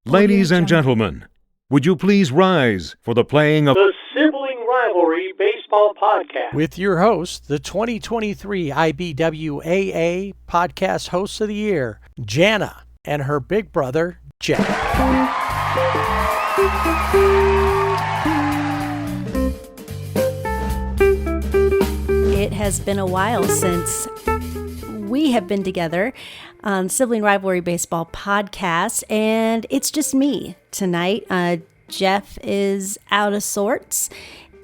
Ladies and gentlemen, would you please rise for the playing of the Sibling Rivalry Baseball Podcast with your host, the 2023 IBWAA Podcast Host of the Year, Jana, and her big brother, Jeff. It has been a while since we have been together on Sibling Rivalry Baseball Podcast, and it's just me tonight. Jeff is out of sorts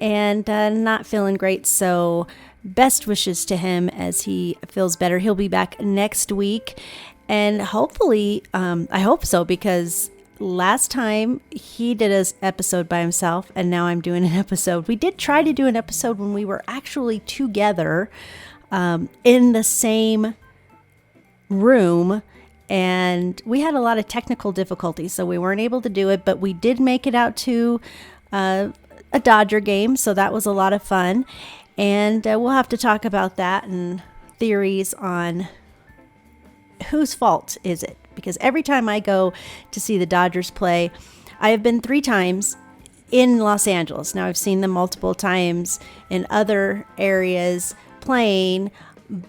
and not feeling great, so best wishes to him as he feels better. He'll be back next week, and hopefully, I hope so, because last time he did an episode by himself, and now I'm doing an episode. We did try to do an episode when we were actually together in the same room, and we had a lot of technical difficulties, so we weren't able to do it, but we did make it out to a Dodger game, so that was a lot of fun, and we'll have to talk about that and theories on whose fault is it, because every time I go to see the Dodgers play, I have been 3 times in Los Angeles. Now, I've seen them multiple times in other areas playing,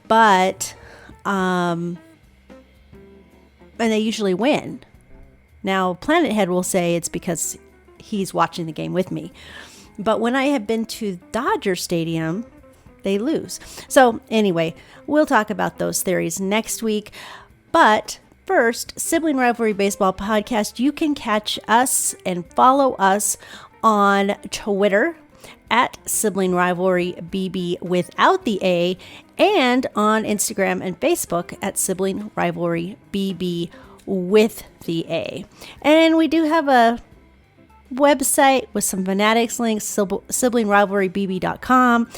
but and they usually win. Now, Planet Head will say it's because he's watching the game with me. But when I have been to Dodger Stadium, they lose. So anyway, we'll talk about those theories next week. But first, Sibling Rivalry Baseball Podcast, you can catch us and follow us on Twitter at Sibling Rivalry BB without the A, and on Instagram and Facebook at Sibling Rivalry BB with the A. And we do have a website with some Fanatics links, siblingrivalrybb.com.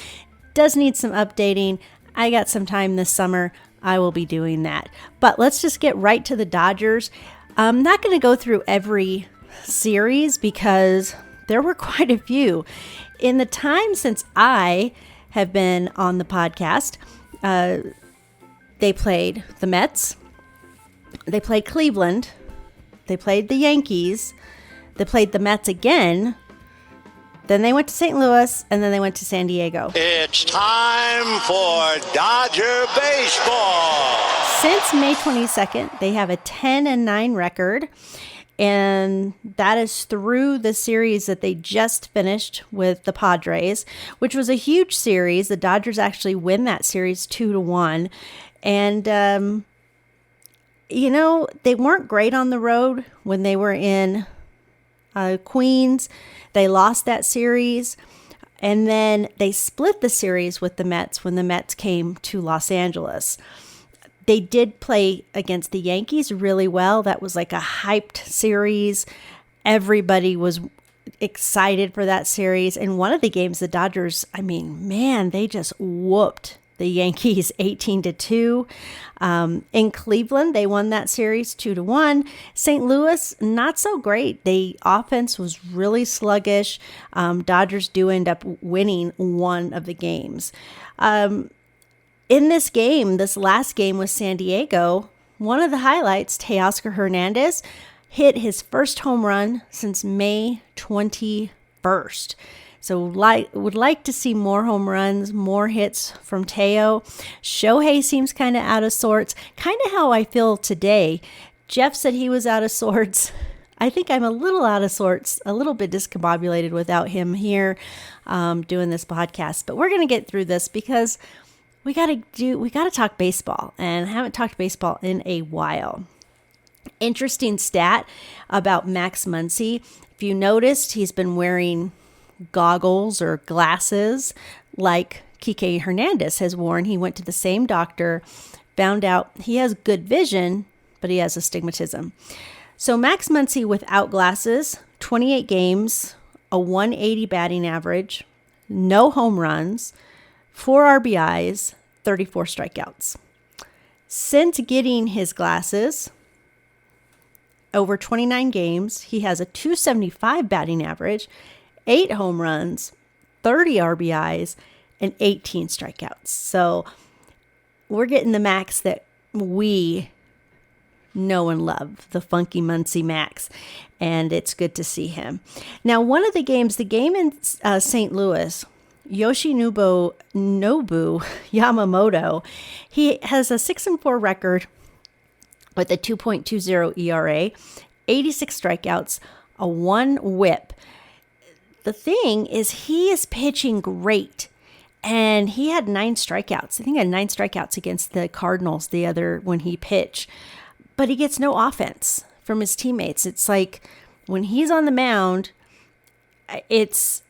Does need some updating. I got some time this summer. I will be doing that. But let's just get right to the Dodgers. I'm not going to go through every series because there were quite a few. In the time since I have been on the podcast, they played the Mets, they played Cleveland, they played the Yankees, they played the Mets again, then they went to St. Louis, and then they went to San Diego. It's time for Dodger baseball. Since May 22nd, they have a 10-9 record. And that is through the series that they just finished with the Padres, which was a huge series. The Dodgers actually win that series 2-1. And, they weren't great on the road when they were in Queens. They lost that series. And then they split the series with the Mets when the Mets came to Los Angeles. They did play against the Yankees really well. That was like a hyped series. Everybody was excited for that series. And one of the games, the Dodgers, they just whooped the Yankees 18-2. In Cleveland, they won that series 2-1. St. Louis, not so great. The offense was really sluggish. Dodgers do end up winning one of the games. In this game, this last game with San Diego, one of the highlights, Teoscar Hernandez hit his first home run since May 21st. So would like to see more home runs, more hits from Teo. Shohei seems kind of out of sorts, kind of how I feel today. Jeff said he was out of sorts. I think I'm a little out of sorts, a little bit discombobulated without him here doing this podcast. But we're going to get through this because we got to talk baseball, and I haven't talked baseball in a while. Interesting stat about Max Muncy. If you noticed, he's been wearing goggles or glasses like Kike Hernandez has worn. He went to the same doctor, found out he has good vision, but he has astigmatism. So Max Muncy without glasses, 28 games, a 180 batting average, no home runs, 4 RBIs, 34 strikeouts. Since getting his glasses, over 29 games, he has a 275 batting average, 8 home runs, 30 RBIs, and 18 strikeouts. So we're getting the Max that we know and love, the Funky Muncie Max, and it's good to see him. Now, one of the game in St. Louis, Yoshinobu Yamamoto, he has a 6-4 record with a 2.20 ERA, 86 strikeouts, a 1 whip. The thing is, he is pitching great. And he had 9 strikeouts. I think he had 9 strikeouts against the Cardinals when he pitched. But he gets no offense from his teammates. It's like when he's on the mound, it's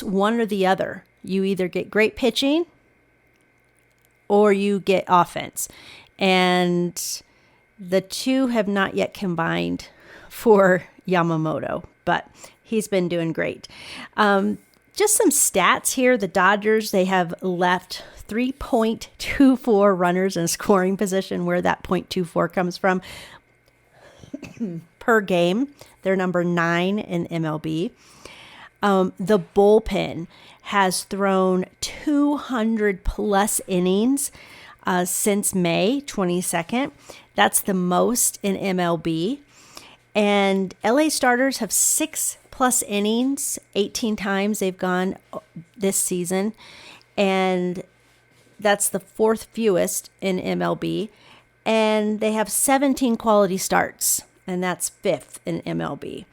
one or the other. You either get great pitching or you get offense. And the two have not yet combined for Yamamoto, but he's been doing great. Just some stats here. The Dodgers, they have left 3.24 runners in scoring position, where that 0.24 comes from per game. They're number 9 in MLB. The bullpen has thrown 200 plus innings since May 22nd. That's the most in MLB. And LA starters have 6 plus innings, 18 times they've gone this season. And that's the 4th fewest in MLB. And they have 17 quality starts, and that's 5th in MLB.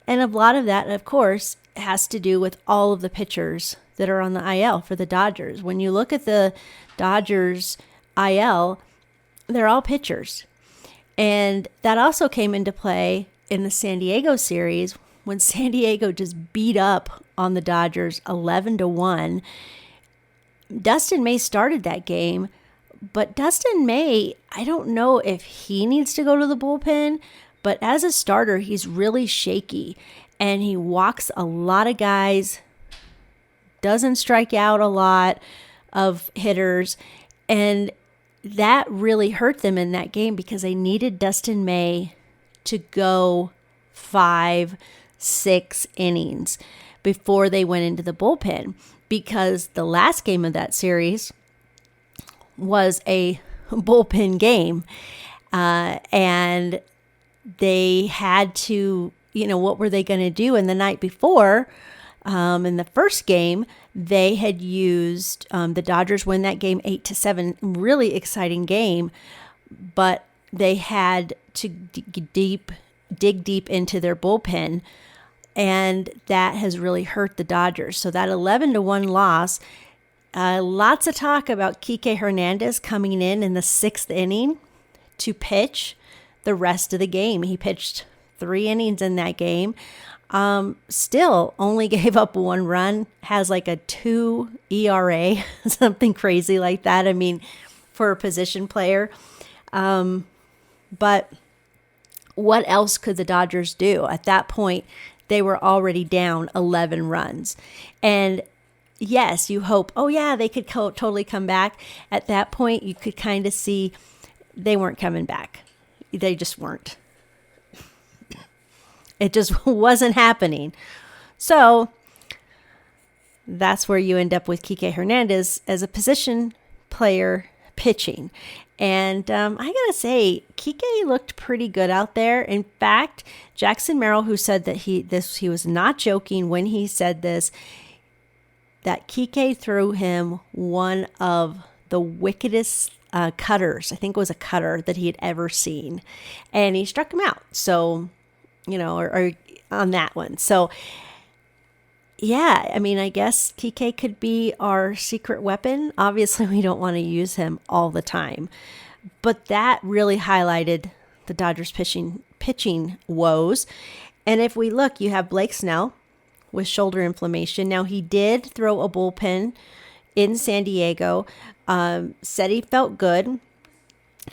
And a lot of that, of course, has to do with all of the pitchers that are on the IL for the Dodgers. When you look at the Dodgers IL, they're all pitchers. And that also came into play in the San Diego series when San Diego just beat up on the Dodgers 11-1. Dustin May started that game, but Dustin May, I don't know if he needs to go to the bullpen, but as a starter, he's really shaky and he walks a lot of guys, doesn't strike out a lot of hitters, and that really hurt them in that game because they needed Dustin May to go 5-6 innings before they went into the bullpen, because the last game of that series was a bullpen game, and they had to, what were they going to do? And the night before, in the first game, they had used, the Dodgers win that game 8-7, really exciting game, but they had to dig deep into their bullpen, and that has really hurt the Dodgers. So that 11-1 loss, lots of talk about Kike Hernandez coming in the 6th inning to pitch the rest of the game. He pitched 3 innings in that game. Still only gave up 1 run, has like a 2 ERA, something crazy like that. I mean, for a position player. But what else could the Dodgers do? At that point, they were already down 11 runs. And yes, you hope, they could totally come back. At that point, you could kind of see they weren't coming back. They just weren't. It just wasn't happening. So that's where you end up with Kike Hernandez as a position player pitching. And I got to say, Kike looked pretty good out there. In fact, Jackson Merrill, who said that he was not joking when he said this, that Kike threw him one of the wickedest cutters. I think it was a cutter that he had ever seen. And he struck him out. So, or on that one. So, yeah, I mean, I guess Kike could be our secret weapon. Obviously, we don't want to use him all the time. But that really highlighted the Dodgers pitching woes. And if we look, you have Blake Snell with shoulder inflammation. Now, he did throw a bullpen in San Diego, said he felt good,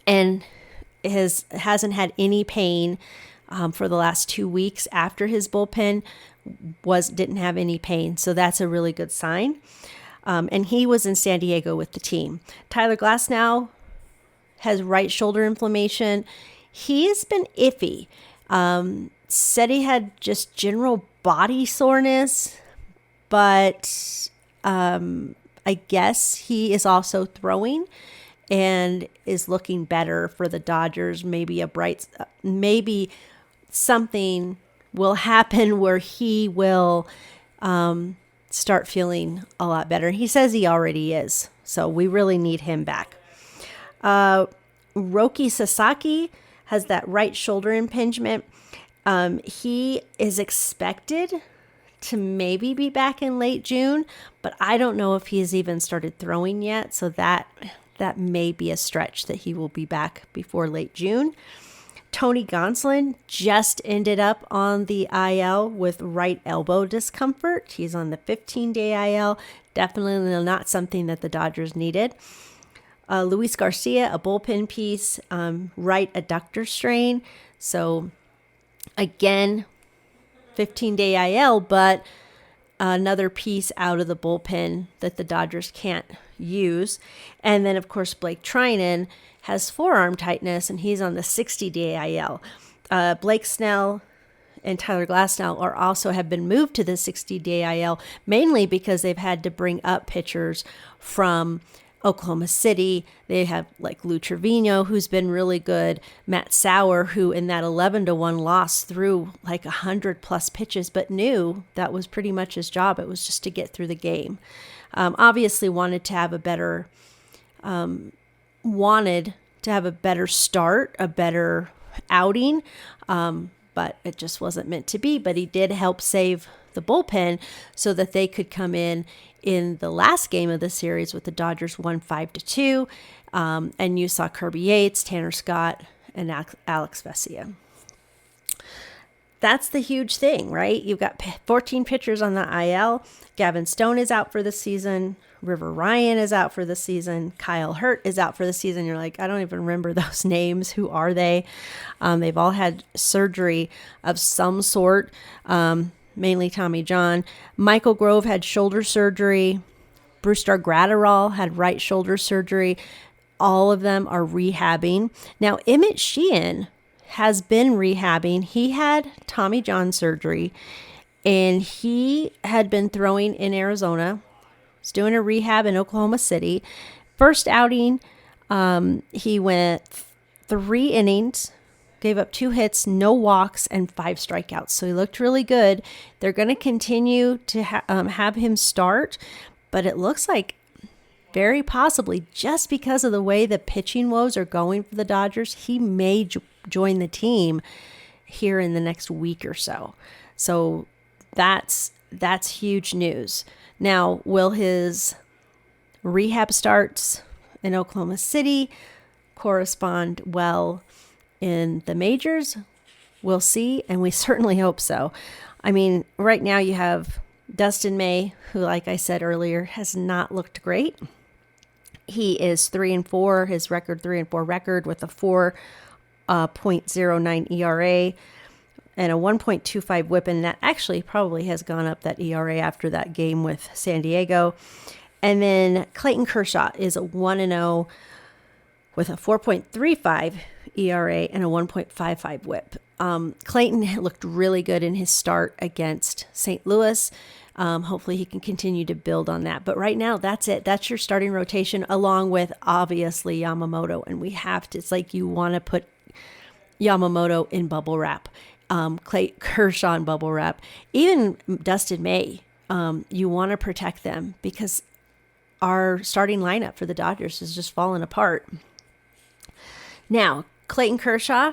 and hasn't had any pain for the last 2 weeks after his bullpen didn't have any pain. So that's a really good sign. And he was in San Diego with the team. Tyler Glasnow has right shoulder inflammation. He's been iffy. Said he had just general body soreness, but I guess he is also throwing. and is looking better for the Dodgers. Maybe something will happen where he will start feeling a lot better. He says he already is, so we really need him back. Roki Sasaki has that right shoulder impingement. He is expected to maybe be back in late June, but I don't know if he has even started throwing yet, so that may be a stretch that he will be back before late June. Tony Gonsolin just ended up on the IL with right elbow discomfort. He's on the 15-day IL. Definitely not something that the Dodgers needed. Luis Garcia, a bullpen piece, right adductor strain. So again, 15-day IL, but another piece out of the bullpen that the Dodgers can't use. And then, of course, Blake Trinan has forearm tightness, and he's on the 60-day IL. Blake Snell and Tyler Glasnow have been moved to the 60-day IL, mainly because they've had to bring up pitchers from Oklahoma City. They have like Lou Trevino, who's been really good, Matt Sauer, who in that 11-1 loss threw like 100+ pitches, but knew that was pretty much his job. It was just to get through the game. Obviously wanted to have a better start, a better outing, but it just wasn't meant to be. But he did help save the bullpen so that they could come in the last game of the series with the Dodgers won 5-2. And you saw Kirby Yates, Tanner Scott, and Alex Vesia. That's the huge thing, right? You've got 14 pitchers on the IL. Gavin Stone is out for the season. River Ryan is out for the season. Kyle Hurt is out for the season. You're like, I don't even remember those names. Who are they? They've all had surgery of some sort, mainly Tommy John. Michael Grove had shoulder surgery. Brewstar Gratterall had right shoulder surgery. All of them are rehabbing. Now, Emmett Sheehan has been rehabbing. He had Tommy John surgery, and he had been throwing in Arizona. He's doing a rehab in Oklahoma City. First outing, he went 3 innings, gave up 2 hits, no walks, and 5 strikeouts. So he looked really good. They're going to continue to have him start, but it looks like very possibly just because of the way the pitching woes are going for the Dodgers, he may join the team here in the next week or so. So that's huge news. Now, will his rehab starts in Oklahoma City correspond well in the majors? We'll see, and we certainly hope so. I mean, right now you have Dustin May, who, like I said earlier, has not looked great. He is 3-4, his record 3-4 record with a 4.09 ERA and a 1.25 whip, and that actually probably has gone up, that ERA, after that game with San Diego. And then Clayton Kershaw is a 1-0 with a 4.35 ERA and a 1.55 whip. Clayton looked really good in his start against St. Louis. Hopefully he can continue to build on that. But right now, that's it. That's your starting rotation, along with, obviously, Yamamoto. And we have to, it's like you want to put Yamamoto in bubble wrap, Clayton Kershaw in bubble wrap, even Dustin May. You want to protect them because our starting lineup for the Dodgers has just fallen apart. Now, Clayton Kershaw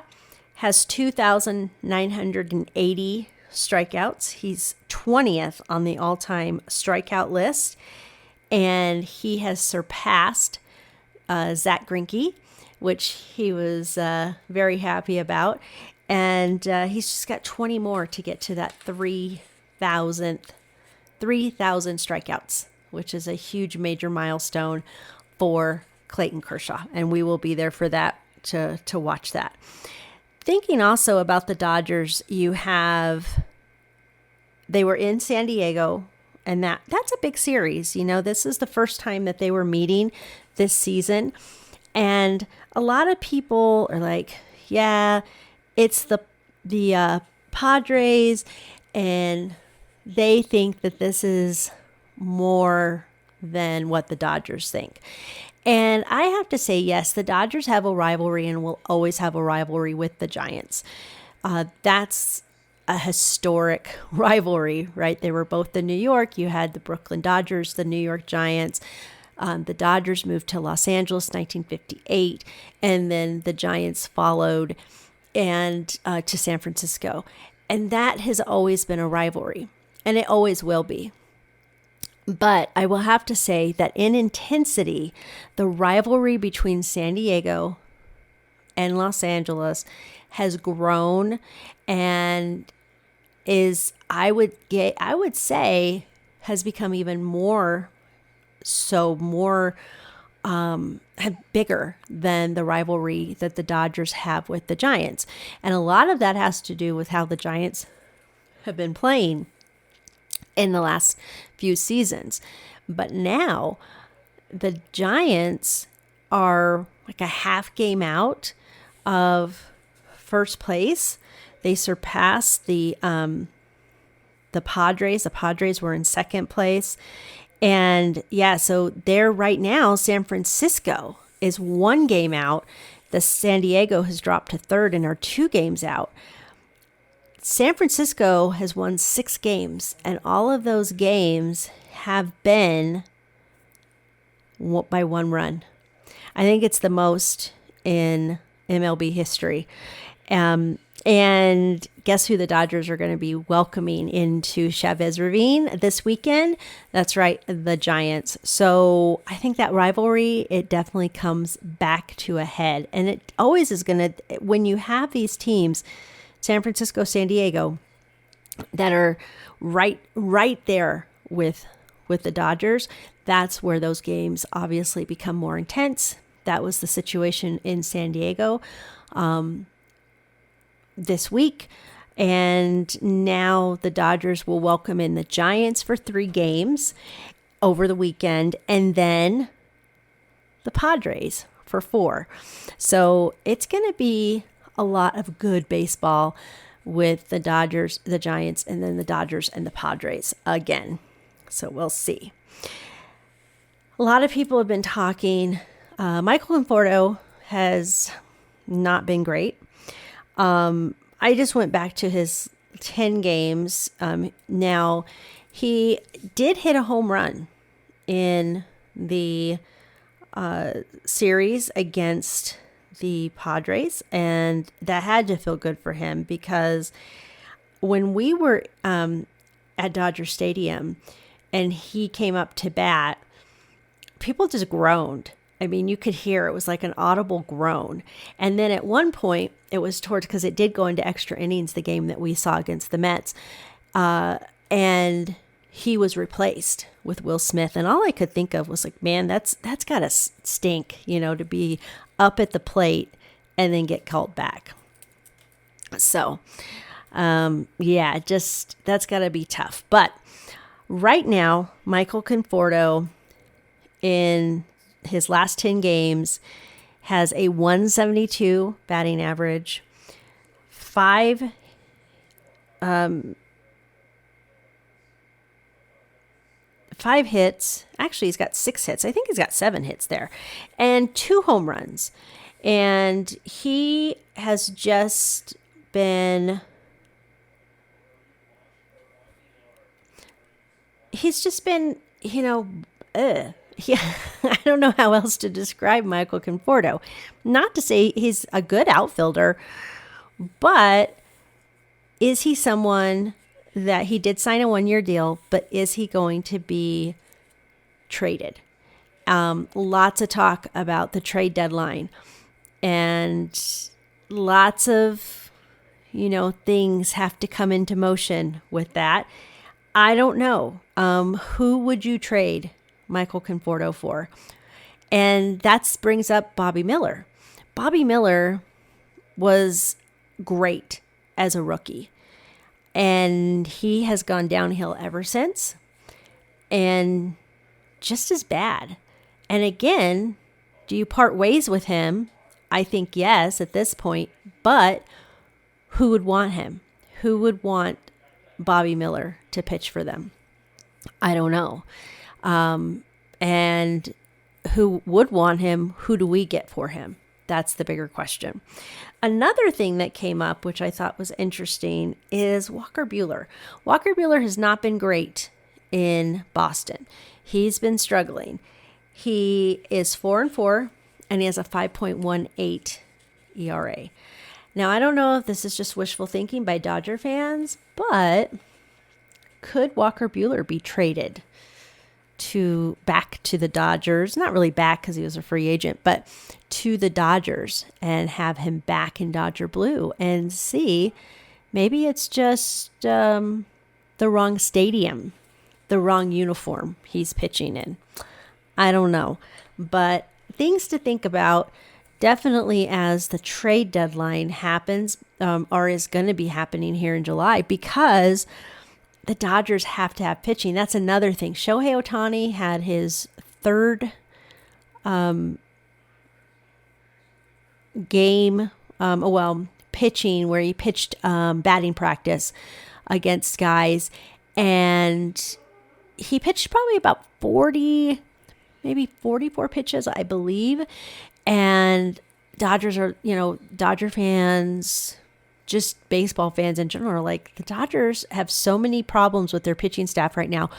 has 2,980 strikeouts. He's 20th on the all-time strikeout list, and he has surpassed Zach Greinke, which he was very happy about. And he's just got 20 more to get to that 3,000 strikeouts, which is a huge major milestone for Clayton Kershaw. And we will be there for that, to watch that. Thinking also about the Dodgers, they were in San Diego, and that's a big series. You know, this is the first time that they were meeting this season. And a lot of people are like, yeah, it's the Padres, and they think that this is more than what the Dodgers think. And I have to say, yes, the Dodgers have a rivalry and will always have a rivalry with the Giants. That's a historic rivalry, right? They were both in New York. You had the Brooklyn Dodgers, the New York Giants. The Dodgers moved to Los Angeles 1958, and then the Giants followed and to San Francisco. And that has always been a rivalry, and it always will be. But I will have to say that in intensity, the rivalry between San Diego and Los Angeles has grown and is, I would say, has become even more bigger than the rivalry that the Dodgers have with the Giants. And a lot of that has to do with how the Giants have been playing in the last few seasons. But now the Giants are like a half game out of first place. They surpassed the Padres. The Padres were in second place. And yeah, so there right now, San Francisco is 1 game out. The San Diego has dropped to third and are 2 games out. San Francisco has won 6 games, and all of those games have been by 1 run. I think it's the most in MLB history. And guess who the Dodgers are going to be welcoming into Chavez Ravine this weekend? That's right, the Giants. So I think that rivalry, it definitely comes back to a head. And it always is going to, when you have these teams, San Francisco, San Diego, that are right there with the Dodgers, that's where those games obviously become more intense. That was the situation in San Diego this week. And now the Dodgers will welcome in the Giants for 3 games over the weekend, and then the Padres for 4. So it's going to be a lot of good baseball with the Dodgers, the Giants, and then the Dodgers and the Padres again. So we'll see. A lot of people have been talking. Michael Conforto has not been great. I just went back to his 10 games. Now, he did hit a home run in the series against the Padres, and that had to feel good for him, because when we were at Dodger Stadium and he came up to bat, people just groaned. I mean, you could hear it was like an audible groan. And then at one point, it was because it did go into extra innings, the game that we saw against the Mets. And he was replaced with Will Smith. And all I could think of was like, man, that's got to stink, to be up at the plate and then get called back. So, that's got to be tough. But right now, Michael Conforto, in his last 10 games, has a 172 batting average, 5 hits. Actually, he's got 6 hits. I think he's got 7 hits there, and 2 home runs. And he has just been, yeah, I don't know how else to describe Michael Conforto. Not to say he's a good outfielder, but is he someone that he did sign a 1-year deal, but is he going to be traded? Lots of talk about the trade deadline, and lots of, things have to come into motion with that. I don't know. Who would you trade Michael Conforto for? And that brings up Bobby Miller. Bobby Miller was great as a rookie, and he has gone downhill ever since, and just as bad. And again, do you part ways with him? I think yes at this point, but who would want him? Who would want Bobby Miller to pitch for them? I don't know. And who would want him? Who do we get for him? That's the bigger question. Another thing that came up, which I thought was interesting, is Walker Buehler. Walker Buehler has not been great in Boston. He's been struggling. He is 4-4, and he has a 5.18 ERA. Now, I don't know if this is just wishful thinking by Dodger fans, but could Walker Buehler be traded back to the Dodgers? Not really back because he was a free agent, but to the Dodgers and have him back in Dodger blue and see maybe it's just the wrong stadium, the wrong uniform he's pitching in. I don't know, but things to think about. Definitely as the trade deadline happens, or is going to be happening here in July, because the Dodgers have to have pitching. That's another thing. Shohei Ohtani had his third game, pitching, where he pitched batting practice against guys, and he pitched probably about 40, maybe 44 pitches, I believe. And Dodgers are, Dodger fans, just baseball fans in general, are like, the Dodgers have so many problems with their pitching staff right now.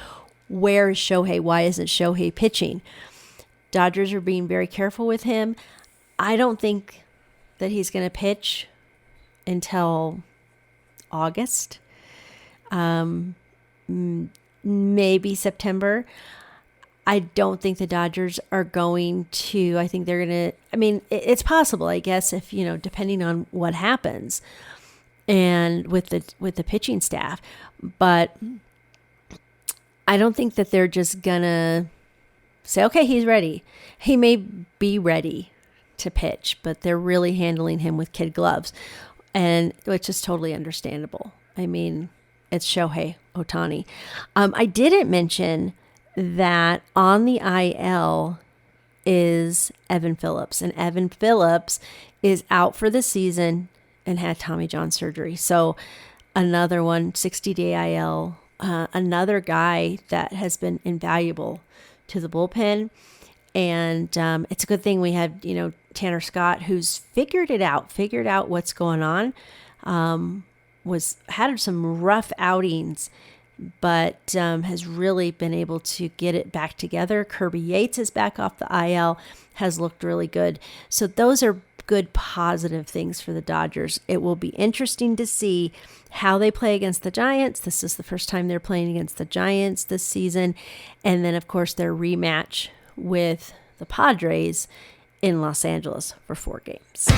Where is Shohei? Why isn't Shohei pitching? Dodgers are being very careful with him. I don't think that he's going to pitch until August, maybe September. I don't think the Dodgers are going to. I think they're going to, it's possible, I guess, if, depending on what happens and with the pitching staff, but I don't think that they're just going to say, okay, he's ready. He may be ready to pitch, but they're really handling him with kid gloves, and which is totally understandable. It's Shohei Ohtani. I didn't mention that on the IL is Evan Phillips, and Evan Phillips is out for the season and had Tommy John surgery. So another one, 60-day IL, another guy that has been invaluable to the bullpen. And it's a good thing we had, Tanner Scott, who's figured out what's going on, had some rough outings, but has really been able to get it back together. Kirby Yates is back off the IL, has looked really good. So those are good positive things for the Dodgers. It will be interesting to see how they play against the Giants. This is the first time they're playing against the Giants this season. And then, of course, their rematch with the Padres in Los Angeles for 4 games.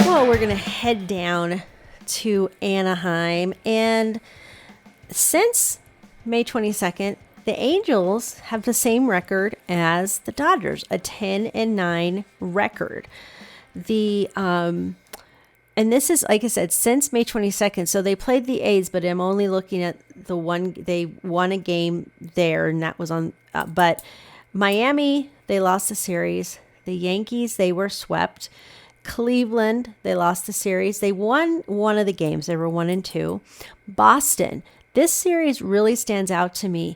Well, we're going to head down to Anaheim, and since May 22nd, the Angels have the same record as the Dodgers, a 10-9 record. And this is, like I said, since May 22nd. So they played the A's, but I'm only looking at the one. They won a game there, and that was on. But Miami, they lost the series. The Yankees, they were swept. Cleveland, they lost the series. They won one of the games. They were 1-2. Boston, this series really stands out to me.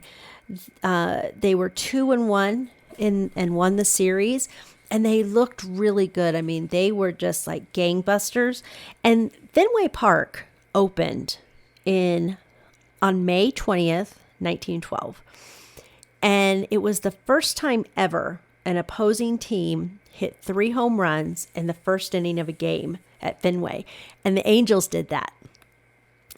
They were 2-1 and won the series, and they looked really good. They were just like gangbusters. And Fenway Park opened on May 20th, 1912. And it was the first time ever an opposing team hit 3 home runs in the first inning of a game at Fenway. And the Angels did that.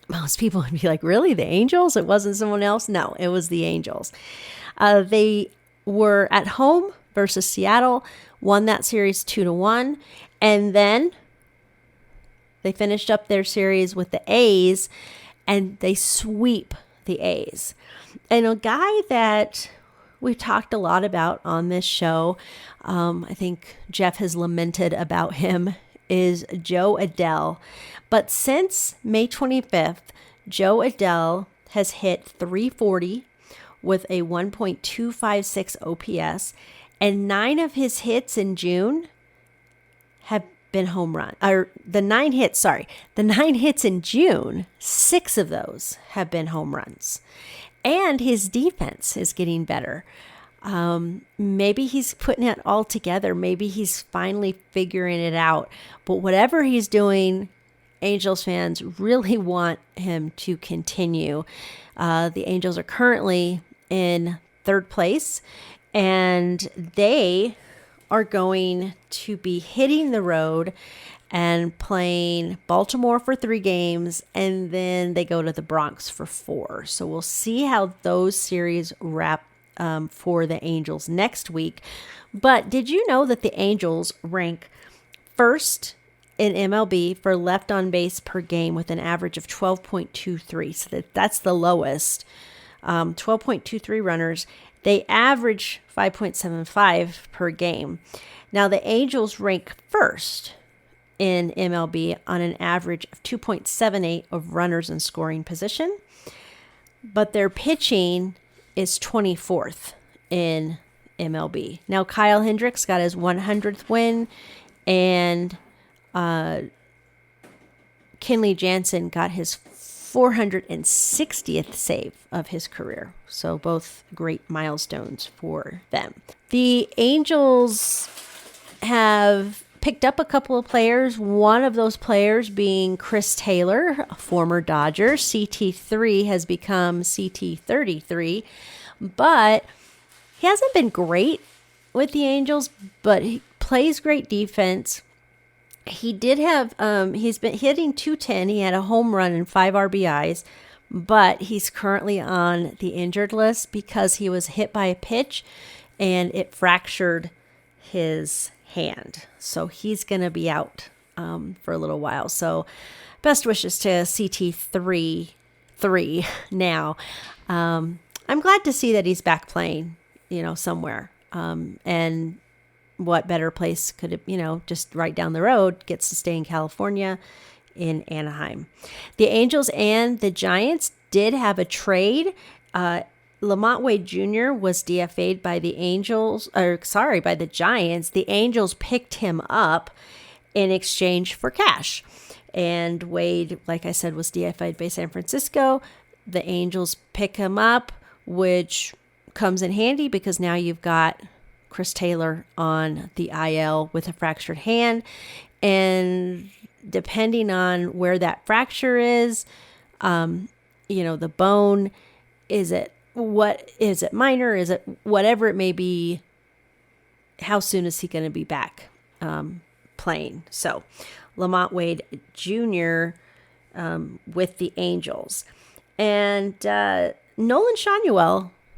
Most people would be like, really? The Angels? It wasn't someone else? No, it was the Angels. They were at home versus Seattle, won that series 2-1. And then they finished up their series with the A's, and they sweep the A's. And a guy that we've talked a lot about on this show, I think Jeff has lamented about him, is Joe Adell. But since May 25th, Joe Adell has hit .340 with a 1.256 OPS, and 9 of his hits in June have been home run, or the 9 hits, the 9 hits in June, 6 of those have been home runs. And his defense is getting better. Maybe he's putting it all together. Maybe he's finally figuring it out. But whatever he's doing, Angels fans really want him to continue. The Angels are currently in 3rd place, and they are going to be hitting the road and playing Baltimore for 3 games, and then they go to the Bronx for 4. So we'll see how those series wrap for the Angels next week. But did you know that the Angels rank 1st in MLB for left on base per game with an average of 12.23? So that's the lowest. 12.23 runners. They average 5.75 per game. Now the Angels rank 1st in MLB on an average of 2.78 of runners in scoring position, but their pitching is 24th in MLB. Now Kyle Hendricks got his 100th win, and Kenley Jansen got his 460th save of his career. So both great milestones for them. The Angels have picked up a couple of players, one of those players being Chris Taylor, a former Dodger. CT3 has become CT33, but he hasn't been great with the Angels, but he plays great defense. He did have, he's been hitting .210. He had a home run and 5 RBIs, but he's currently on the injured list because he was hit by a pitch and it fractured his hand. So he's going to be out for a little while. So best wishes to CT3 now. I'm glad to see that he's back playing, somewhere. And what better place could it, just right down the road, gets to stay in California in Anaheim. The Angels and the Giants did have a trade. Lamont Wade Jr. was DFA'd by the by the Giants. The Angels picked him up in exchange for cash. And Wade, like I said, was DFA'd by San Francisco. The Angels pick him up, which comes in handy because now you've got Chris Taylor on the IL with a fractured hand. And depending on where that fracture is, the bone, is it minor? Is it whatever it may be? How soon is he going to be back playing? So Lamont Wade Jr. With the Angels. And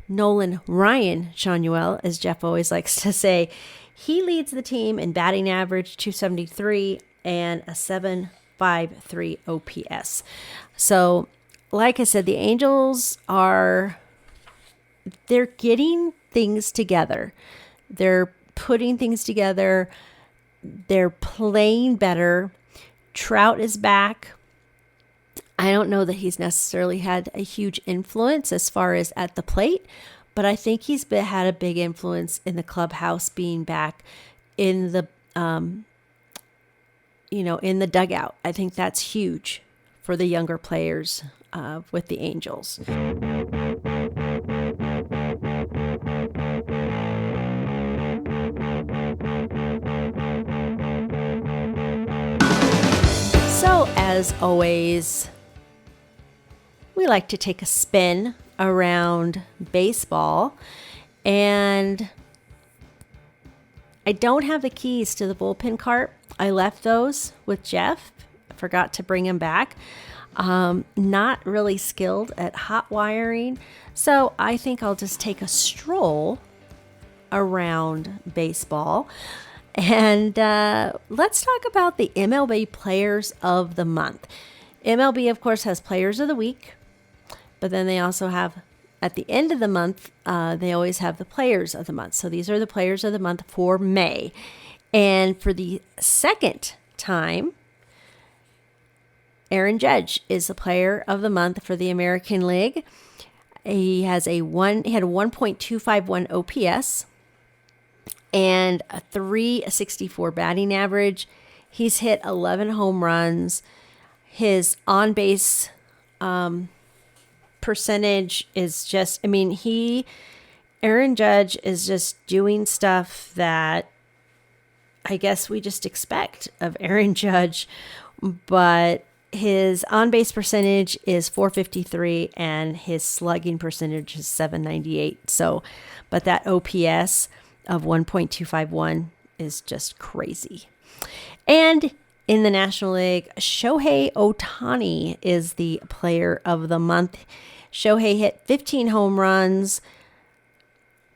Nolan Ryan Shanuel, as Jeff always likes to say, he leads the team in batting average, 273, and a 7.53 OPS. So, like I said, the Angels they're getting things together. They're putting things together. They're playing better. Trout is back. I don't know that he's necessarily had a huge influence as far as at the plate, but I think he's had a big influence in the clubhouse, being back in the, in the dugout. I think that's huge for the younger players with the Angels. So, as always, we like to take a spin around baseball, and I don't have the keys to the bullpen cart. I left those with Jeff. I forgot to bring them back. Not really skilled at hot wiring, so I think I'll just take a stroll around baseball. And let's talk about the MLB Players of the Month. MLB, of course, has Players of the Week, but then they also have, at the end of the month, they always have the Players of the Month. So these are the Players of the Month for May. And for the second time, Aaron Judge is the Player of the Month for the American League. He had a 1.251 OPS and a .364 batting average. He's hit 11 home runs. His on-base percentage is just, Aaron Judge is just doing stuff that I guess we just expect of Aaron Judge, but his on-base percentage is .453 and his slugging percentage is .798. So, but that OPS of 1.251 is just crazy. And in the National League, Shohei Ohtani is the player of the month. Shohei hit 15 home runs,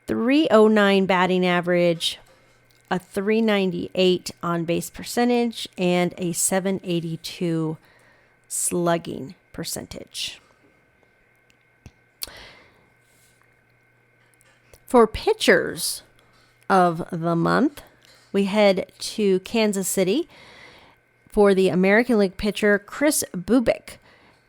.309 batting average, a .398 on-base percentage, and a .782 slugging percentage. For pitchers of the month, we head to Kansas City for the American League pitcher Kris Bubic.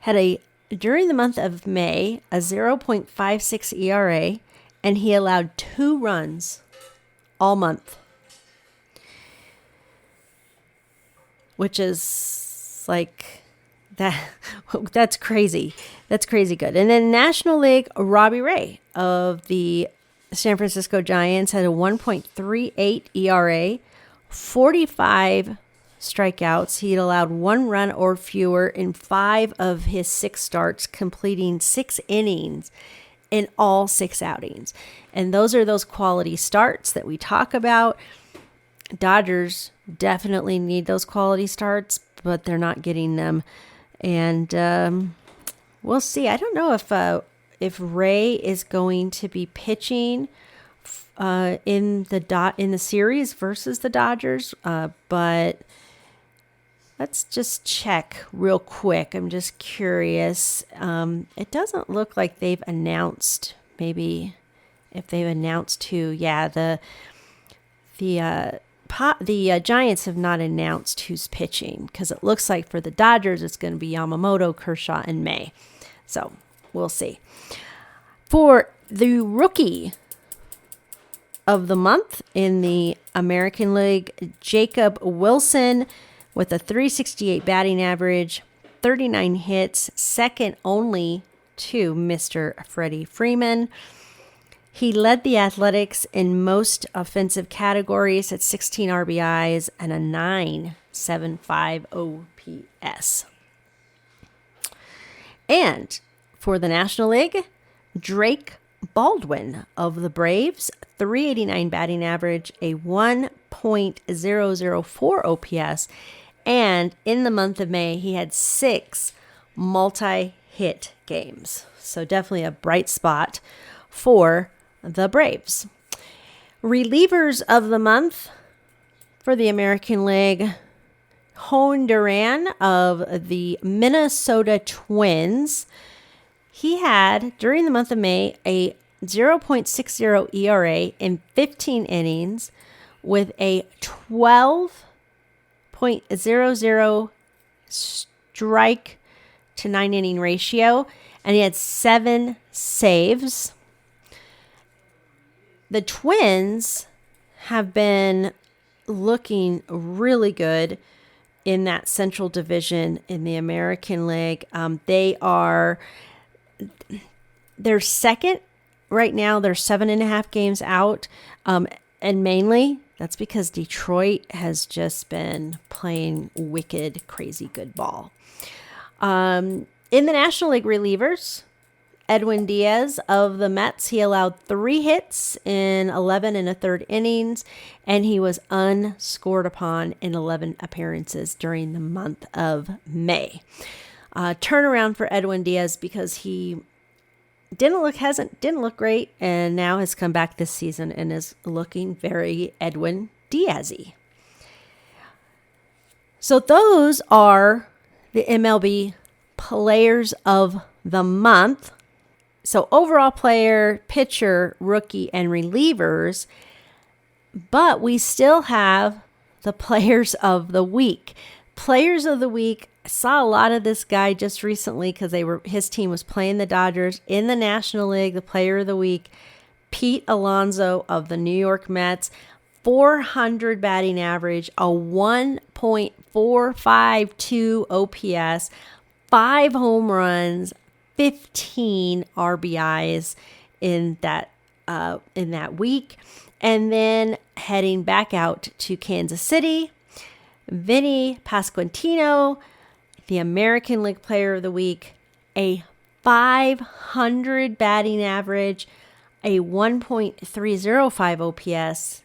Had during the month of May, a 0.56 ERA, and he allowed 2 runs all month, which is like that. That's crazy. That's crazy good. And then National League, Robbie Ray of the San Francisco Giants had a 1.38 ERA, 45 strikeouts. He had allowed 1 run or fewer in 5 of his 6 starts, completing 6 innings in all 6 outings. And those are those quality starts that we talk about. Dodgers definitely need those quality starts, but they're not getting them. And we'll see. I don't know if Ray is going to be pitching in the series versus the Dodgers, but let's just check real quick. I'm just curious. It doesn't look like they've announced. Maybe if they've announced who. Yeah, the Giants have not announced who's pitching, because it looks like for the Dodgers it's going to be Yamamoto, Kershaw, and May. So we'll see. For the rookie of the month in the American League, Jacob Wilson with a .368 batting average, 39 hits, second only to Mr. Freddie Freeman. He led the Athletics in most offensive categories at 16 RBIs and a .975 OPS. And for the National League, Drake Baldwin of the Braves, .389 batting average, a 1.004 OPS, and in the month of May, he had 6 multi-hit games. So definitely a bright spot for the Braves. Relievers of the month for the American League, Hone Duran of the Minnesota Twins. He had, during the month of May, a 0.60 ERA in 15 innings with a 12.00 strike to 9 inning ratio, and he had 7 saves. The Twins have been looking really good in that Central Division in the American League. They're second right now. They're 7.5 games out. And mainly that's because Detroit has just been playing wicked, crazy good ball. In the National League relievers, Edwin Diaz of the Mets, he allowed 3 hits in 11 1/3 innings, and he was unscored upon in 11 appearances during the month of May. Turnaround for Edwin Diaz because he didn't look great, and now has come back this season and is looking very Edwin Diaz-y. So those are the MLB players of the month. So overall player, pitcher, rookie, and relievers. But we still have the players of the week. Players of the week, I saw a lot of this guy just recently because his team was playing the Dodgers in the National League. The player of the week, Pete Alonso of the New York Mets, 400 batting average, a 1.0 .452 OPS, 5 home runs, 15 RBIs in that week. And then heading back out to Kansas City, Vinny Pasquantino, the American League Player of the Week, a 500 batting average, a 1.305 OPS,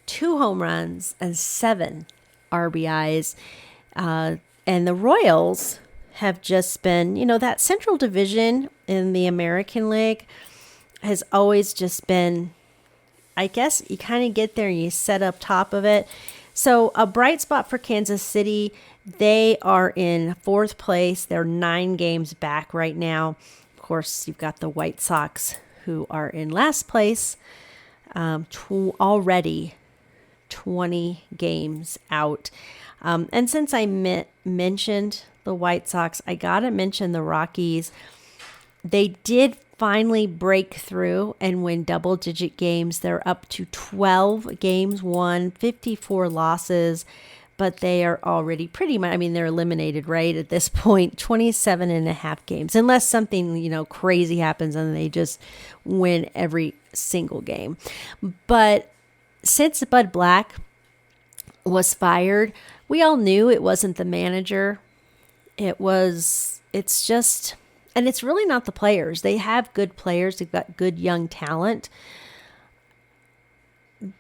2 home runs, and 7 RBIs. And the Royals have just been, that Central Division in the American League has always just been, I guess you kind of get there and you set up top of it. So a bright spot for Kansas City, they are in 4th place. They're 9 games back right now. Of course, you've got the White Sox who are in last place, already 20 games out. And since I mentioned the White Sox, I got to mention the Rockies. They did finally break through and win double-digit games. They're up to 12 games won, 54 losses, but they are already pretty much, they're eliminated, right, at this point, 27 and a half games, unless something, crazy happens and they just win every single game. But since Bud Black was fired, we all knew it wasn't the manager. It's really not the players. They have good players. They've got good young talent,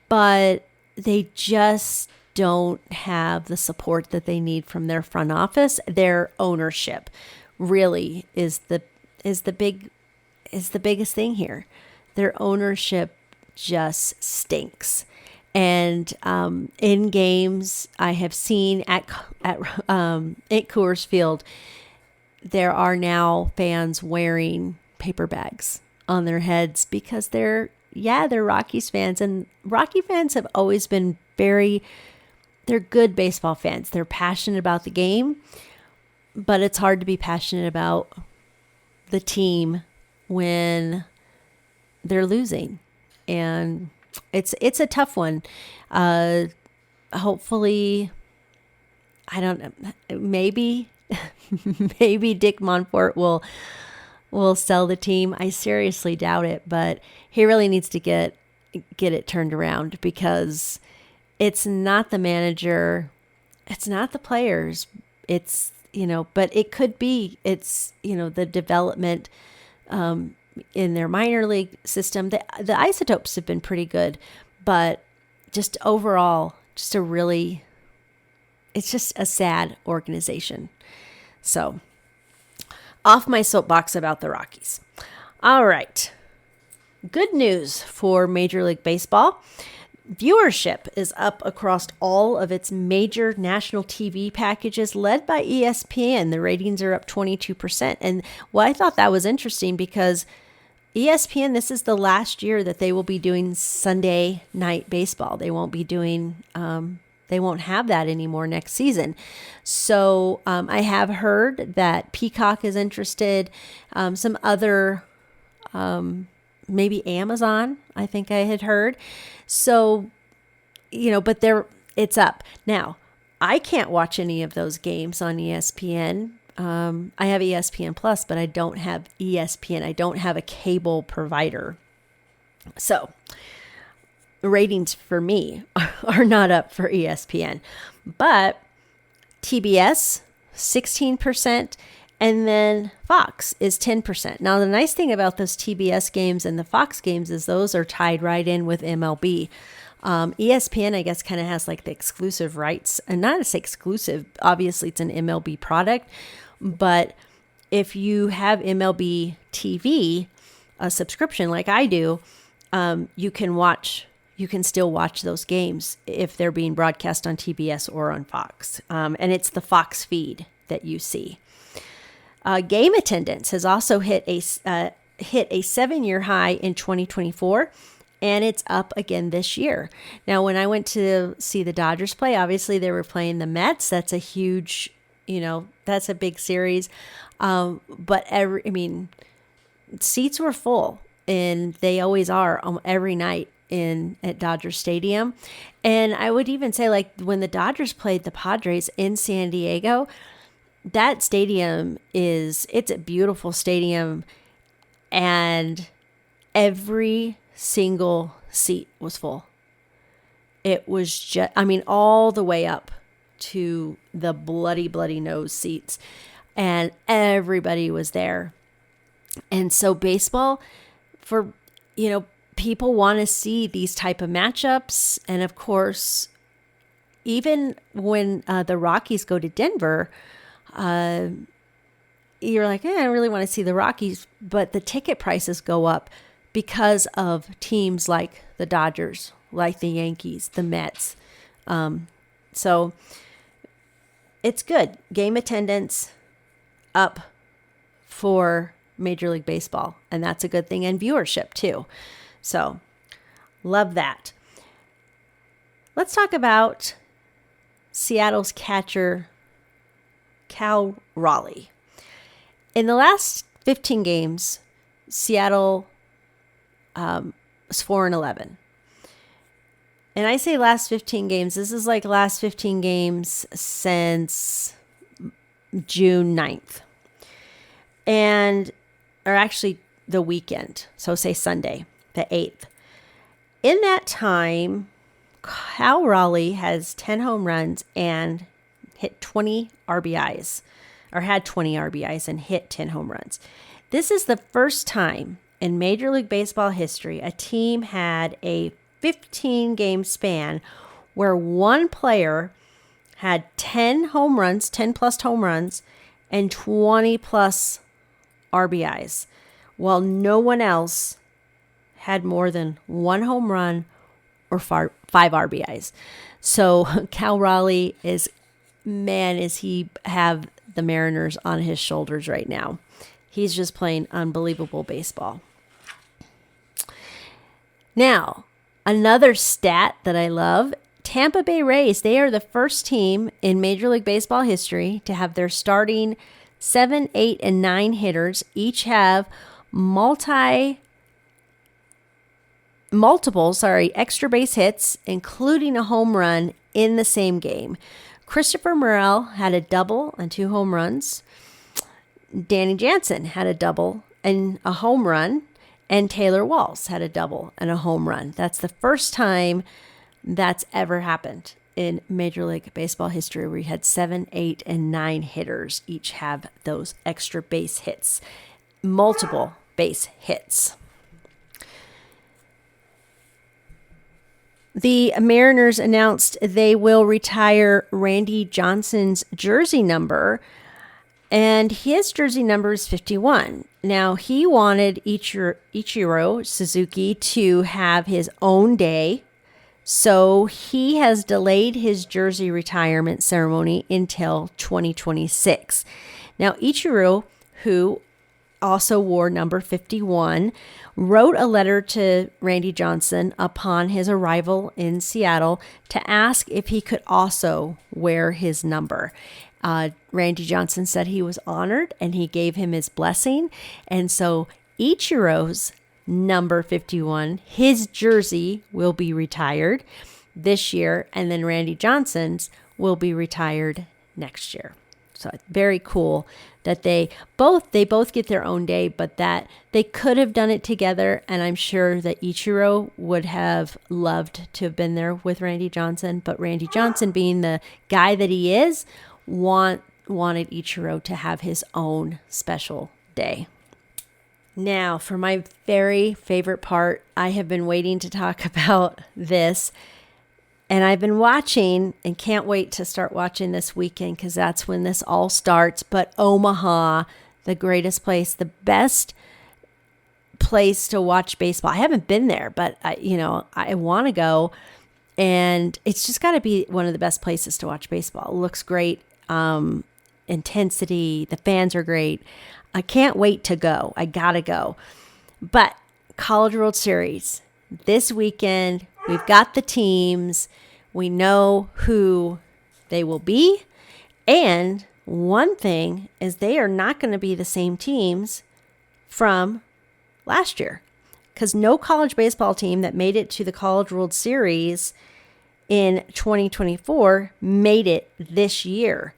but they just don't have the support that they need from their front office. Their ownership really is the biggest thing here. Their ownership just stinks. And in games I have seen at Coors Field, there are now fans wearing paper bags on their heads because they're Rockies fans, and Rocky fans have always been they're good baseball fans. They're passionate about the game, but it's hard to be passionate about the team when they're losing. And it's a tough one. Hopefully, I don't know, maybe Dick Monfort will sell the team. I seriously doubt it, but he really needs to get it turned around, because it's not the manager, it's not the players, it's, but it could be, it's, the development in their minor league system. The Isotopes have been pretty good, but just overall, it's just a sad organization. So, off my soapbox about the Rockies. All right. Good news for Major League Baseball. Viewership is up across all of its major national TV packages, led by ESPN. The ratings are up 22%. And I thought that was interesting, because ESPN, this is the last year that they will be doing Sunday night baseball. They won't be doing, they won't have that anymore next season. So I have heard that Peacock is interested. Some other, maybe Amazon, I think I had heard. So, but it's up. Now, I can't watch any of those games on ESPN. I have ESPN Plus, but I don't have ESPN. I don't have a cable provider. So, the ratings for me are not up for ESPN. But TBS, 16%, and then Fox is 10%. Now, the nice thing about those TBS games and the Fox games is those are tied right in with MLB. ESPN, I guess, kind of has like the exclusive rights, and not to say exclusive, obviously it's an MLB product, but if you have MLB TV, a subscription like I do, you can still watch those games if they're being broadcast on TBS or on Fox. And it's the Fox feed that you see. Game attendance has also hit a 7-year high in 2024, and it's up again this year. Now, when I went to see the Dodgers play, obviously they were playing the Mets. That's a huge, that's a big series. But seats were full, and they always are every night at Dodger Stadium. And I would even say, like, when the Dodgers played the Padres in San Diego, that stadium it's a beautiful stadium, and every single seat was full. It was just, all the way up to the bloody nose seats, and everybody was there. And so baseball, for, people want to see these type of matchups. And of course, even when the Rockies go to Denver, you're like, I really want to see the Rockies, but the ticket prices go up because of teams like the Dodgers, like the Yankees, the Mets. So it's good. Game attendance up for Major League Baseball, and that's a good thing, and viewership too. So love that. Let's talk about Seattle's catcher, Cal Raleigh. In the last 15 games, Seattle was 4-11. And I say last 15 games, this is like last 15 games since June 9th. Or actually the weekend. So say Sunday, the 8th. In that time, Cal Raleigh has 10 home runs and hit 20 RBIs, or had 20 RBIs and hit 10 home runs. This is the first time in Major League Baseball history a team had a 15-game span where one player had 10 home runs, 10-plus home runs, and 20-plus RBIs, while no one else had more than one home run or 5 RBIs. So Cal Raleigh is he have the Mariners on his shoulders right now. He's just playing unbelievable baseball. Now, another stat that I love, Tampa Bay Rays, they are the first team in Major League Baseball history to have their starting 7, 8, and 9 hitters each have multiple extra base hits, including a home run in the same game. Christopher Morel had a double and 2 home runs. Danny Jansen had a double and a home run. And Taylor Walls had a double and a home run. That's the first time that's ever happened in Major League Baseball history, where you had 7, 8, and 9 hitters each have those extra base hits, multiple base hits. The Mariners announced they will retire Randy Johnson's jersey number, and his jersey number is 51. Now, he wanted Ichiro Suzuki to have his own day, so he has delayed his jersey retirement ceremony until 2026. Now, Ichiro, who also wore number 51, wrote a letter to Randy Johnson upon his arrival in Seattle to ask if he could also wear his number. Randy Johnson said he was honored and he gave him his blessing. And so Ichiro's number 51, his jersey will be retired this year, and then Randy Johnson's will be retired next year. So it's very cool that they both get their own day, but that they could have done it together. And I'm sure that Ichiro would have loved to have been there with Randy Johnson, but Randy Johnson, being the guy that he is, wanted Ichiro to have his own special day. Now, for my very favorite part, I have been waiting to talk about this, and I've been watching and can't wait to start watching this weekend because that's when this all starts. But Omaha, the greatest place, the best place to watch baseball. I haven't been there, but I want to go, and it's just got to be one of the best places to watch baseball. It looks great. Intensity, the fans are great. I can't wait to go. I gotta go. But College World Series this weekend, we've got the teams. We know who they will be. And one thing is they are not going to be the same teams from last year. because no college baseball team that made it to the College World Series in 2024 made it this year.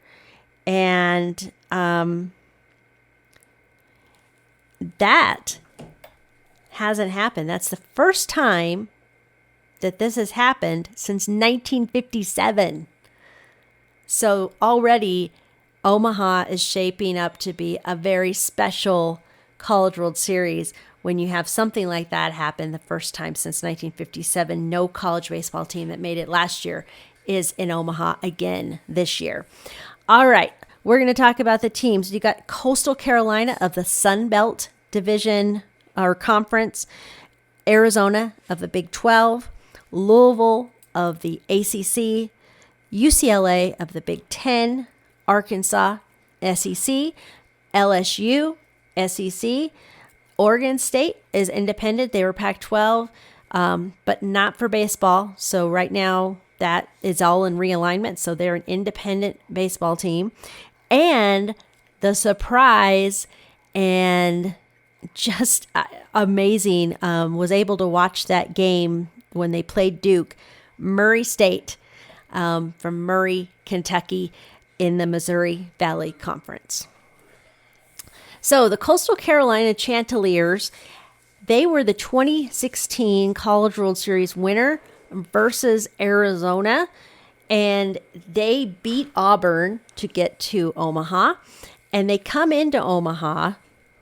And that hasn't happened. That's the first time that this has happened since 1957. So already Omaha is shaping up to be a very special College World Series when you have something like that happen the first time since 1957. No college baseball team that made it last year is in Omaha again this year. All right, we're going to talk about the teams. You got Coastal Carolina of the Sun Belt Division or Conference, Arizona of the Big 12, Louisville of the ACC, UCLA of the Big 10, Arkansas, SEC, LSU, SEC. Oregon State is independent. They were Pac-12, but not for baseball. So right now that is all in realignment. So they're an independent baseball team. And the surprise and just amazing, was able to watch that game when they played Duke, Murray State, from Murray, Kentucky, in the Missouri Valley Conference. So the Coastal Carolina Chanticleers, they were the 2016 College World Series winner versus Arizona, and they beat Auburn to get to Omaha, and they come into Omaha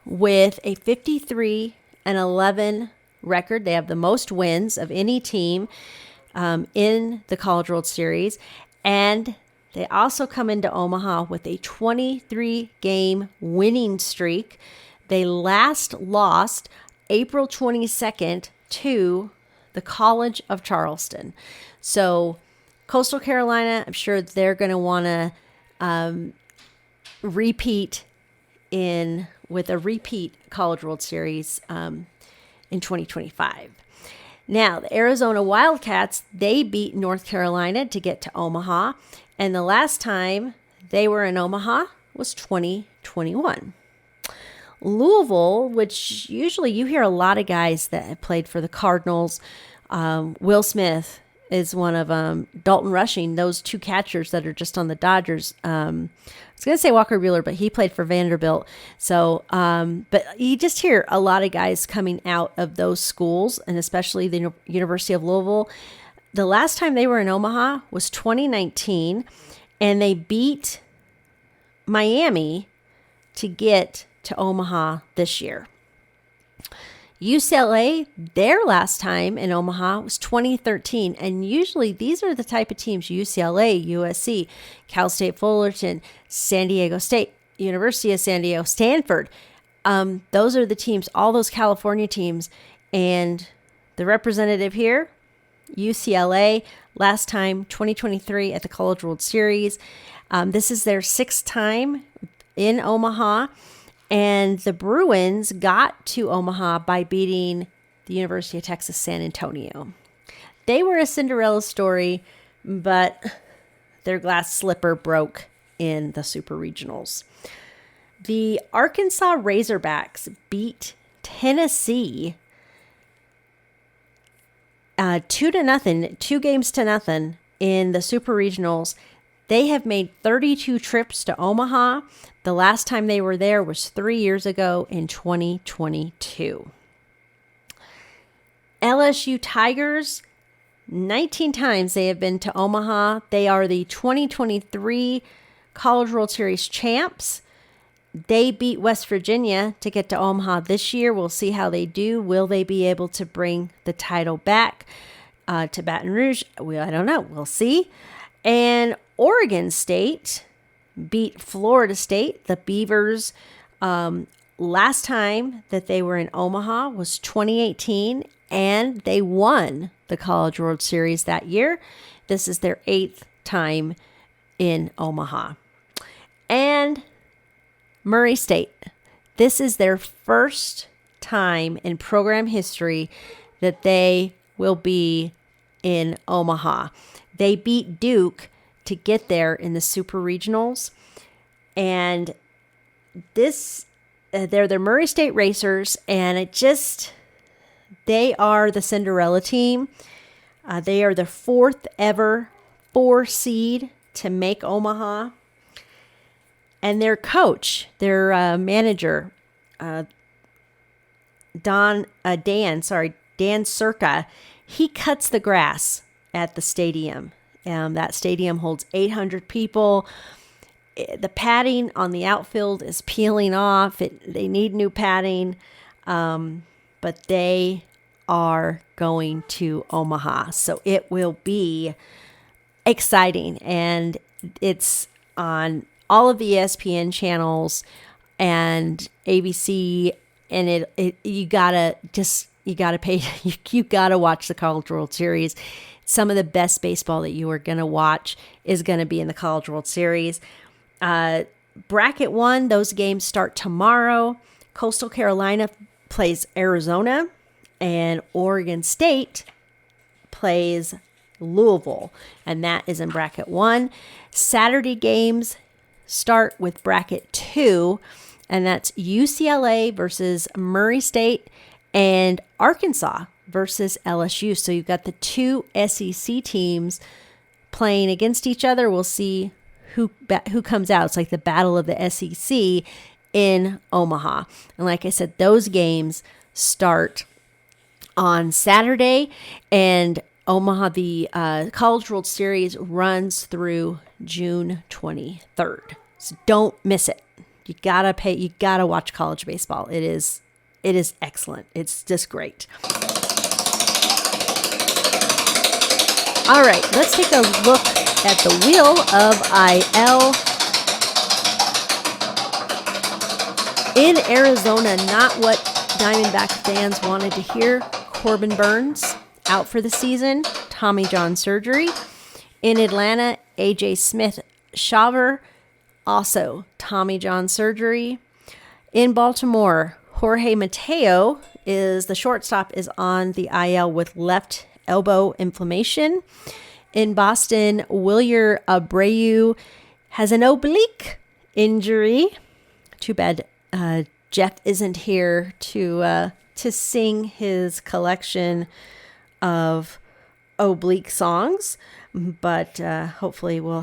with a 53-11 record. They have the most wins of any team in the College World Series, and they also come into Omaha with a 23-game winning streak. They last lost April 22nd to the College of Charleston. So Coastal Carolina, I'm sure they're going to want to repeat with a repeat College World Series in 2025. Now, the Arizona Wildcats, they beat North Carolina to get to Omaha. And the last time they were in Omaha was 2021. Louisville, which usually you hear a lot of guys that have played for the Cardinals. Will Smith is one of them. Dalton Rushing, those two catchers that are just on the Dodgers. I was going to say Walker Buehler, but he played for Vanderbilt. So, but you just hear a lot of guys coming out of those schools, and especially the University of Louisville. The last time they were in Omaha was 2019, and they beat Miami to get to Omaha this year. UCLA, their last time in Omaha was 2013, and usually these are the type of teams: UCLA, USC, Cal State Fullerton, San Diego State, University of San Diego, Stanford. Those are the teams, all those California teams, and the representative here, UCLA, last time 2023 at the College World Series. This is their sixth time in Omaha, and the Bruins got to Omaha by beating the University of Texas San Antonio. They were a Cinderella story, but their glass slipper broke in the Super Regionals. The Arkansas Razorbacks beat Tennessee 2-0, 2-0 in the Super Regionals. They have made 32 trips to Omaha. The last time they were there was 3 years ago in 2022. LSU Tigers, 19 times they have been to Omaha. They are the 2023 College World Series champs. They beat West Virginia to get to Omaha this year. We'll see how they do. Will they be able to bring the title back to Baton Rouge? I don't know. We'll see. And Oregon State beat Florida State. The Beavers, last time that they were in Omaha was 2018, and they won the College World Series that year. This is their 8th time in Omaha. And Murray State, this is their first time in program history that they will be in Omaha. They beat Duke to get there in the Super Regionals. And they're the Murray State Racers, and They are the Cinderella team. They are the 4th ever 4 seed to make Omaha. And their coach, their manager, Dan Circa, he cuts the grass at the stadium. That stadium holds 800 people. The padding on the outfield is peeling off. They need new padding, but they are going to Omaha. So it will be exciting, and it's on all of the ESPN channels and ABC, and you gotta watch the College World Series. Some of the best baseball that you are gonna watch is gonna be in the College World Series. Bracket 1, those games start tomorrow. Coastal Carolina plays Arizona, and Oregon State plays Louisville, and that is in bracket 1. Saturday games start with bracket 2, and that's UCLA versus Murray State and Arkansas versus LSU. So you've got the 2 SEC teams playing against each other. We'll see who comes out. It's like the battle of the SEC in Omaha. And like I said, those games start on Saturday, and Omaha, the College World Series runs through June 23rd. So don't miss it. You gotta watch college baseball. It is excellent. It's just great. All right, let's take a look at the Wheel of IL. In Arizona, not what Diamondback fans wanted to hear. Corbin Burns out for the season, Tommy John surgery. In Atlanta, AJ Smith-Shawver, also Tommy John surgery. In Baltimore, Jorge Mateo the shortstop is on the IL with left elbow inflammation. In Boston, Wilyer Abreu has an oblique injury. Too bad Jeff isn't here to sing his collection of oblique songs, but hopefully we'll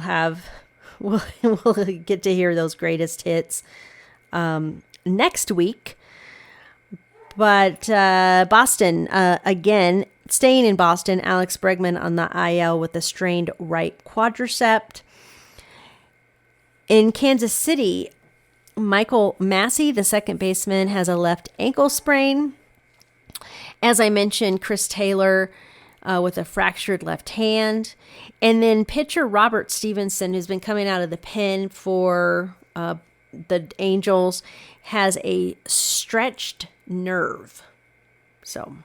get to hear those greatest hits next week. But Boston, again, staying in Boston, Alex Bregman on the IL with a strained right quadricep. In Kansas City, Michael Massey, the second baseman, has a left ankle sprain. As I mentioned, Chris Taylor with a fractured left hand. And then pitcher Robert Stevenson, who's been coming out of the pen for the Angels, has a stretched nerve. So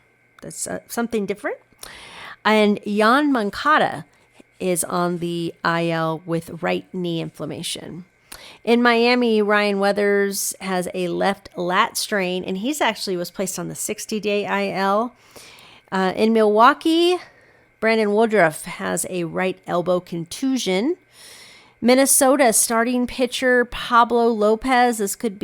that's something different. And Jan Moncada is on the IL with right knee inflammation. In Miami, Ryan Weathers has a left lat strain, and he's actually was placed on the 60-day IL. In Milwaukee, Brandon Woodruff has a right elbow contusion. Minnesota starting pitcher Pablo Lopez, this could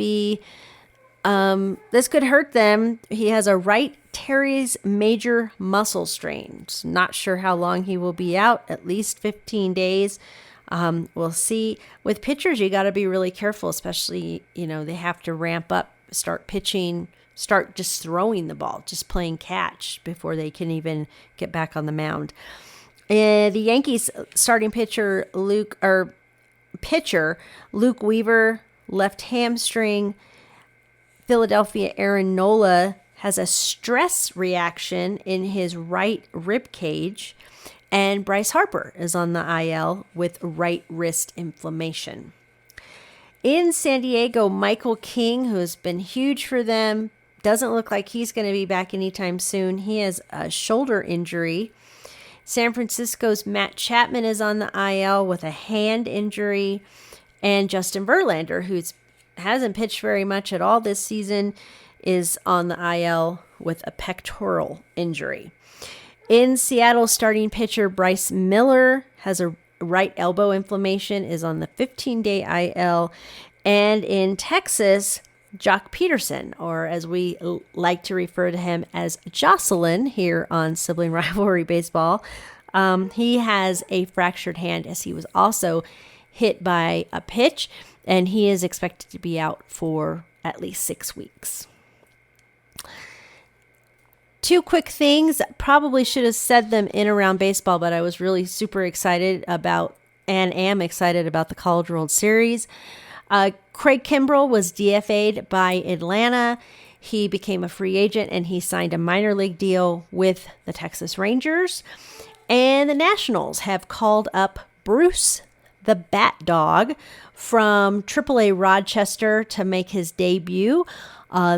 hurt them. He has a right teres major muscle strain. Not sure how long he will be out, at least 15 days. We'll see. With pitchers, you got to be really careful, especially, they have to ramp up, start pitching, start just throwing the ball, just playing catch before they can even get back on the mound. The Yankees starting pitcher Luke Weaver, left hamstring. Philadelphia Aaron Nola has a stress reaction in his right rib cage. And Bryce Harper is on the IL with right wrist inflammation. In San Diego, Michael King, who has been huge for them, doesn't look like he's going to be back anytime soon. He has a shoulder injury. San Francisco's Matt Chapman is on the IL with a hand injury. And Justin Verlander, who hasn't pitched very much at all this season, is on the IL with a pectoral injury. In Seattle, starting pitcher Bryce Miller has a right elbow inflammation, is on the 15-day IL. And in Texas, Jock Peterson, or as we like to refer to him as Jocelyn here on Sibling Rivalry Baseball. He has a fractured hand, as he was also hit by a pitch, and he is expected to be out for at least 6 weeks. Two quick things. Probably should have said them in around baseball, but I was really super excited about and am excited about the College World Series. Craig Kimbrell was DFA'd by Atlanta. He became a free agent and he signed a minor league deal with the Texas Rangers. And the Nationals have called up Bruce the Bat Dog from AAA Rochester to make his debut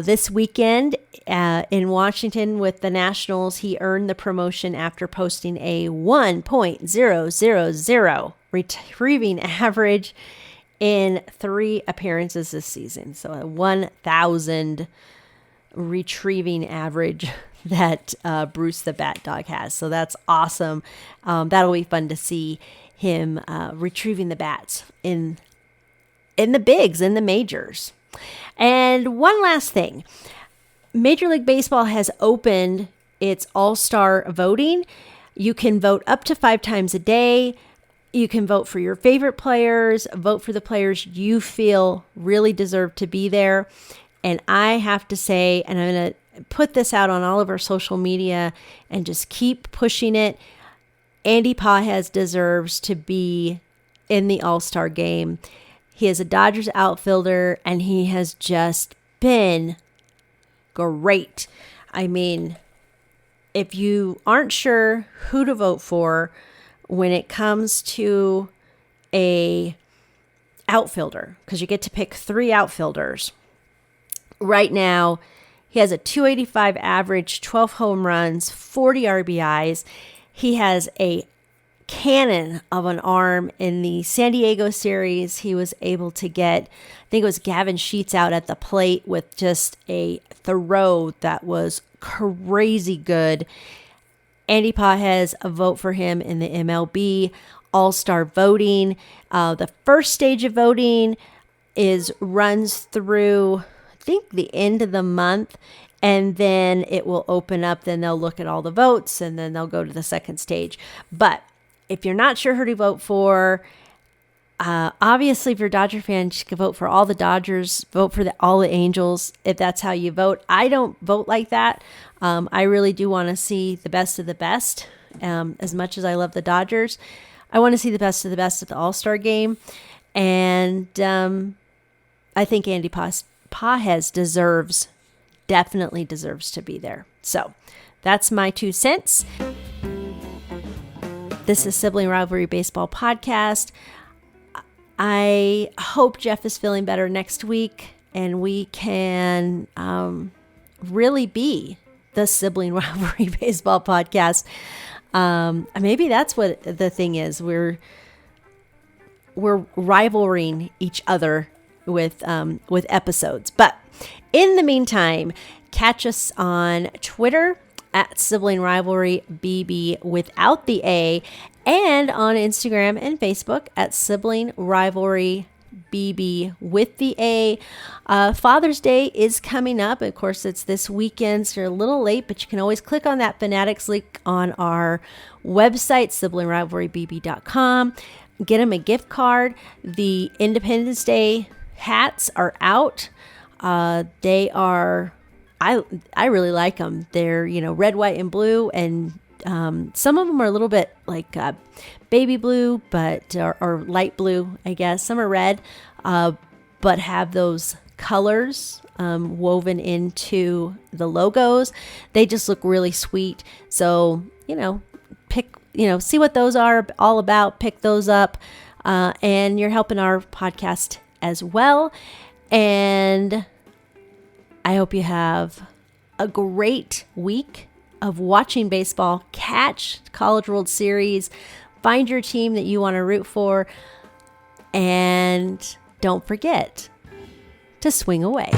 this weekend in Washington with the Nationals. He earned the promotion after posting a 1.000 retrieving average in 3 appearances this season. So a 1,000 retrieving average that Bruce the Bat Dog has. So that's awesome. That'll be fun to see him retrieving the bats in the bigs, in the majors. And one last thing. Major League Baseball has opened its All-Star voting. You can vote up to 5 times a day. You can vote for your favorite players, vote for the players you feel really deserve to be there. And I have to say, and I'm going to put this out on all of our social media and just keep pushing it, Andy Pages deserves to be in the All-Star game. He is a Dodgers outfielder, and he has just been great. I mean, if you aren't sure who to vote for when it comes to a outfielder, because you get to pick 3 outfielders. Right now, he has a 285 average, 12 home runs, 40 RBIs. He has a cannon of an arm. In the San Diego series, he was able to get, I think it was Gavin Sheets out at the plate with just a throw that was crazy good. Andy Pages, a vote for him in the MLB All-Star voting. The first stage of voting runs through, I think, the end of the month, and then it will open up. Then they'll look at all the votes, and then they'll go to the second stage. But if you're not sure who to vote for, obviously, if you're a Dodger fan, you can vote for all the Dodgers, vote for all the Angels, if that's how you vote. I don't vote like that. I really do want to see the best of the best. As much as I love the Dodgers, I want to see the best of the best at the All-Star game. And I think Andy Pages definitely deserves to be there. So that's my 2 cents. This is Sibling Rivalry Baseball Podcast. I hope Jeff is feeling better next week and we can really be the Sibling Rivalry Baseball Podcast. Maybe that's what the thing is. We're rivaling each other with episodes. But in the meantime, catch us on Twitter at Sibling Rivalry BB without the A, and on Instagram and Facebook at Sibling Rivalry BB with the A. Father's Day is coming up. Of course, it's this weekend, so you're a little late, but you can always click on that Fanatics link on our website, siblingrivalrybb.com. Get them a gift card. The Independence Day hats are out. They are, I really like them. They're, red, white, and blue, and some of them are a little bit like baby blue, or light blue, I guess. Some are red, but have those colors woven into the logos. They just look really sweet. So, see what those are all about. Pick those up, and you're helping our podcast as well. And I hope you have a great week of watching baseball. Catch College World Series. Find your team that you want to root for. And don't forget to swing away.